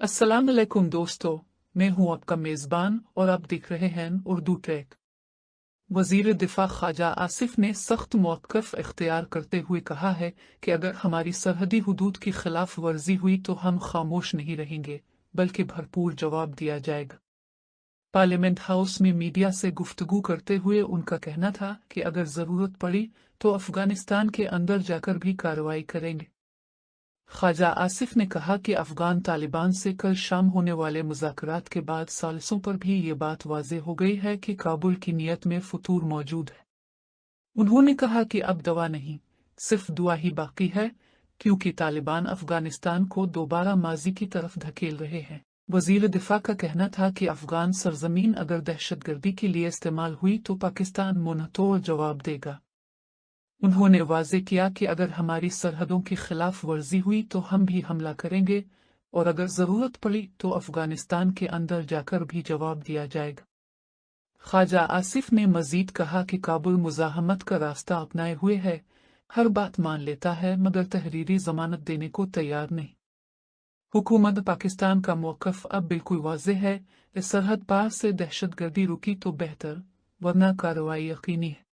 अस्सलाम वालेकुम दोस्तों, मैं हूं आपका मेज़बान और आप देख रहे हैं उर्दू ट्रैक। वज़ीर दिफा ख्वाजा आसिफ ने सख्त मौक़िफ़ इख्तियार करते हुए कहा है कि अगर हमारी सरहदी हुदूद की खिलाफ वर्जी हुई तो हम खामोश नहीं रहेंगे, बल्कि भरपूर जवाब दिया जाएगा। पार्लियामेंट हाउस में मीडिया से गुफ्तगू करते हुए उनका कहना था कि अगर ज़रूरत पड़ी तो अफ़गानिस्तान के अंदर जाकर भी कार्रवाई करेंगे। ख्वाजा आसिफ ने कहा कि अफगान तालिबान से कल शाम होने वाले मुज़ाकरात के बाद सालिसों पर भी ये बात वाज़ेह हो गई है कि काबुल की नीयत में फतूर मौजूद है। उन्होंने कहा कि अब दवा नहीं, सिर्फ दुआ ही बाकी है, क्योंकि तालिबान अफगानिस्तान को दोबारा माजी की तरफ धकेल रहे हैं। वज़ीर दिफा का कहना था कि अफगान सरजमीन अगर दहशतगर्दी के लिए इस्तेमाल हुई तो पाकिस्तान मुंहतोड़ जवाब देगा। उन्होंने वाज़ेह किया कि अगर हमारी सरहदों की खिलाफ वर्जी हुई तो हम भी हमला करेंगे और अगर ज़रूरत पड़ी तो अफ़गानिस्तान के अंदर जाकर भी जवाब दिया जाएगा। ख्वाजा आसिफ ने मज़ीद कहा कि काबुल मुज़ाहमत का रास्ता अपनाए हुए है, हर बात मान लेता है मगर तहरीरी ज़मानत देने को तैयार नहीं। हुकूमत पाकिस्तान का मौक़िफ़ अब बिल्कुल वाज़ेह है, इस सरहद पार से दहशतगर्दी रुकी तो बेहतर, वरना कार्रवाई यकीनी है।